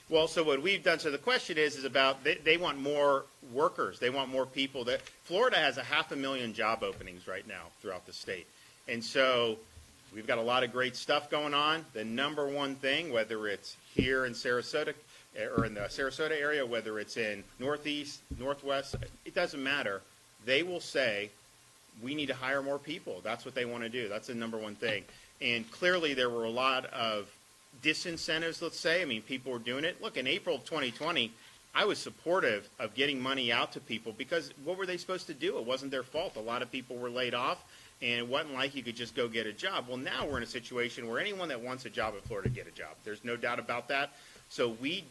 Well, so what we've done, so the question is about they want more workers. They want more people. That Florida has 500,000 job openings right now throughout the state. And so we've got a lot of great stuff going on. The number one thing, whether it's here in Sarasota or in the Sarasota area, whether it's in Northeast, Northwest, it doesn't matter. They will say, we need to hire more people. That's what they want to do. That's the number one thing. And clearly there were a lot of disincentives, let's say. I mean, people were doing it. Look, in April of 2020, I was supportive of getting money out to people because what were they supposed to do? It wasn't their fault. A lot of people were laid off, and it wasn't like you could just go get a job. Well, now we're in a situation where anyone that wants a job in Florida get a job. There's no doubt about that. So we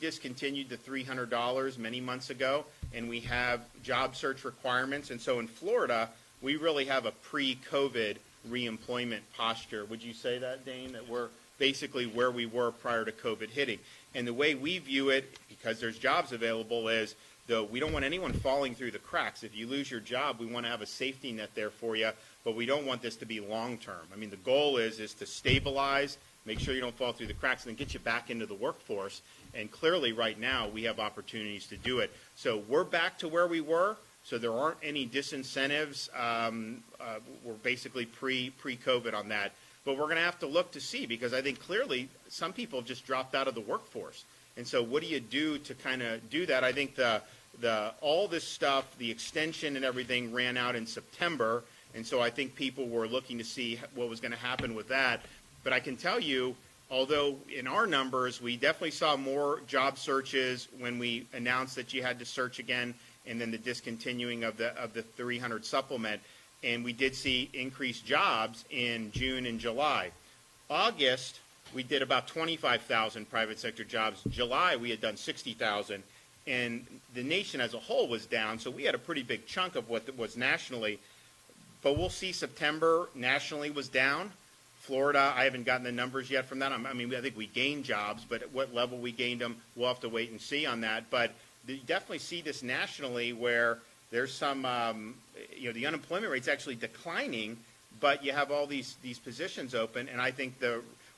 discontinued the $300 many months ago, and we have job search requirements. And so in Florida, we really have a pre-COVID reemployment posture. Would you say that, Dane, that we're basically where we were prior to COVID hitting? And the way we view it, because there's jobs available, is though we don't want anyone falling through the cracks. If you lose your job, we want to have a safety net there for you, but we don't want this to be long-term. I mean, the goal is to stabilize, make sure you don't fall through the cracks, and then get you back into the workforce. And clearly right now we have opportunities to do it. So we're back to where we were. So there aren't any disincentives. We're basically pre-COVID on that. But we're going to have to look to see, because I think clearly some people have just dropped out of the workforce. And so what do you do to kind of do that? I think all this stuff, the extension and everything ran out in September. And so I think people were looking to see what was going to happen with that. But I can tell you, although in our numbers, we definitely saw more job searches when we announced that you had to search again, and then the discontinuing of the 300 supplement. And we did see increased jobs in June and July. August, we did about 25,000 private sector jobs. July, we had done 60,000. And the nation as a whole was down, so we had a pretty big chunk of what was nationally. But we'll see September nationally was down. Florida, I haven't gotten the numbers yet from that. I mean, I think we gained jobs, but at what level we gained them, we'll have to wait and see on that. But you definitely see this nationally where there's some, the unemployment rate's actually declining, but you have all these positions open. And I think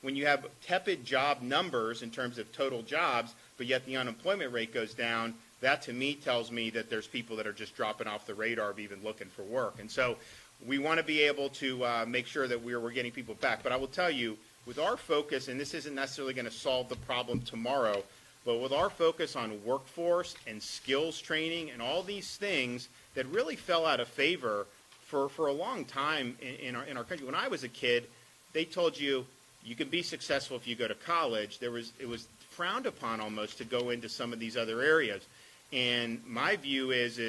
when you have tepid job numbers in terms of total jobs, but yet the unemployment rate goes down, that to me tells me that there's people that are just dropping off the radar of even looking for work. And so we want to be able to make sure that we're getting people back. But I will tell you, with our focus, and this isn't necessarily going to solve the problem tomorrow, but with our focus on workforce and skills training and all these things that really fell out of favor for a long time in our country. When I was a kid, they told you can be successful if you go to college. It was frowned upon almost to go into some of these other areas. And my view is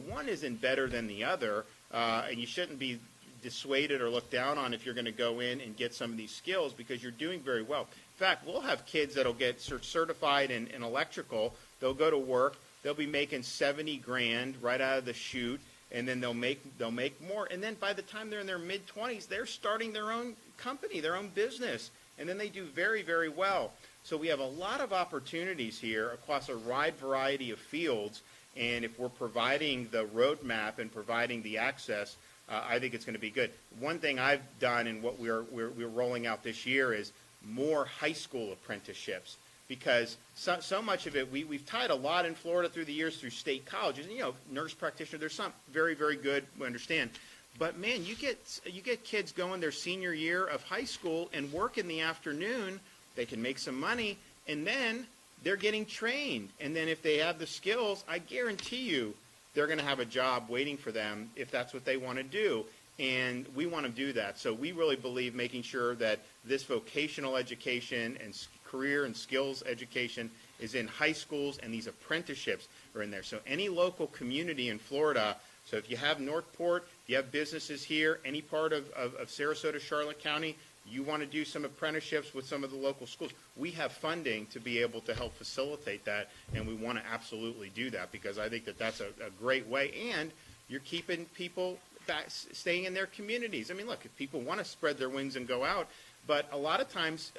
one isn't better than the other, and you shouldn't be dissuaded or looked down on if you're going to go in and get some of these skills, because you're doing very well. In fact, we'll have kids that'll get certified in electrical. They'll go to work. They'll be making 70 grand right out of the chute, and then they'll make more. And then by the time they're in their mid-20s, they're starting their own company, their own business, and then they do very, very well. So we have a lot of opportunities here across a wide variety of fields, and if we're providing the roadmap and providing the access, I think it's going to be good. One thing I've done and what we're rolling out this year is more high school apprenticeships, because so much of it, we've tied a lot in Florida through the years through state colleges. Nurse practitioner, there's some very, very good, we understand. But man, you get kids going their senior year of high school and work in the afternoon. They can make some money, and then they're getting trained. And then if they have the skills, I guarantee you they're going to have a job waiting for them if that's what they want to do. And we want to do that. So we really believe making sure that this vocational education and career and skills education is in high schools, and these apprenticeships are in there. So any local community in Florida, so if you have Northport, if you have businesses here, any part of Sarasota, Charlotte County, you want to do some apprenticeships with some of the local schools, we have funding to be able to help facilitate that, and we want to absolutely do that, because I think that that's a great way, and you're keeping people back, staying in their communities. I mean, look, if people want to spread their wings and go out, but a lot of times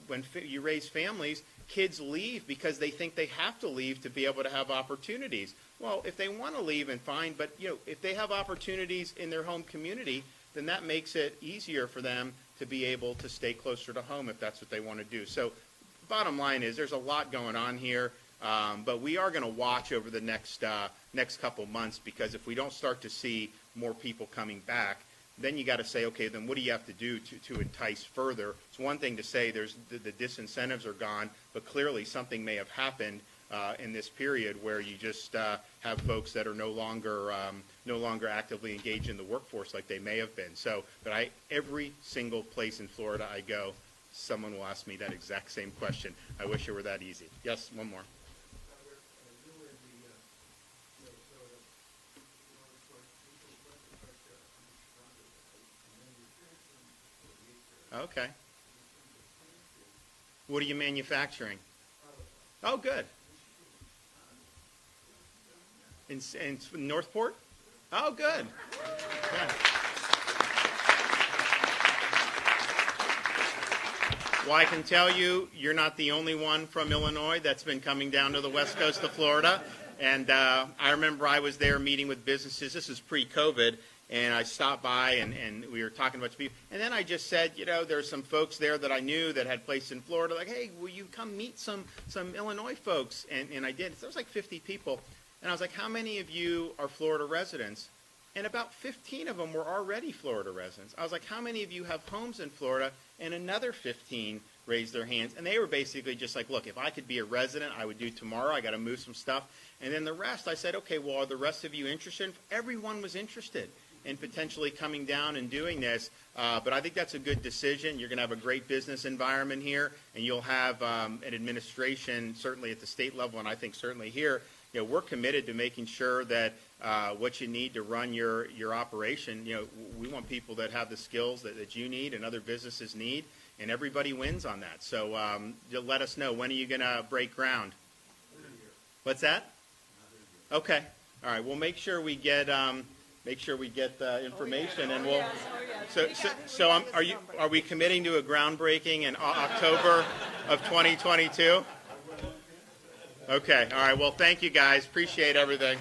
when you raise families, kids leave because they think they have to leave to be able to have opportunities. Well, if they want to leave, and fine, but if they have opportunities in their home community, then that makes it easier for them to be able to stay closer to home if that's what they want to do. So bottom line is there's a lot going on here, but we are going to watch over the next couple months, because if we don't start to see more people coming back, then you got to say, okay, then what do you have to do to entice further? It's one thing to say there's the disincentives are gone, but clearly something may have happened in this period where you just have folks that are no longer actively engaged in the workforce like they may have been. So, but every single place in Florida I go, someone will ask me that exact same question. I wish it were that easy. Yes, one more. Okay. What are you manufacturing? Oh, good. In Northport? Oh, good. Good. Well, I can tell you, you're not the only one from Illinois that's been coming down to the west coast of Florida. And I remember I was there meeting with businesses. This is pre-COVID. And I stopped by, and we were talking about people. And then I just said, there's some folks there that I knew that had places in Florida. Like, hey, will you come meet some Illinois folks? And I did. There was like 50 people. And I was like, how many of you are Florida residents? And about 15 of them were already Florida residents. I was like, how many of you have homes in Florida? And another 15 raised their hands. And they were basically just like, look, if I could be a resident, I would do tomorrow. I got to move some stuff. And then the rest, I said, okay, well, are the rest of you interested? Everyone was interested in potentially coming down and doing this. But I think that's a good decision. You're going to have a great business environment here, and you'll have an administration, certainly at the state level, and I think certainly here. We're committed to making sure that what you need to run your operation, we want people that have the skills that you need and other businesses need, and everybody wins on that. So let us know. When are you going to break ground? What's that? Okay. All right. We'll make sure we get the information, and we'll. So are we committing to a groundbreaking in October of 2022? Okay. All right. Well, thank you guys. Appreciate everything.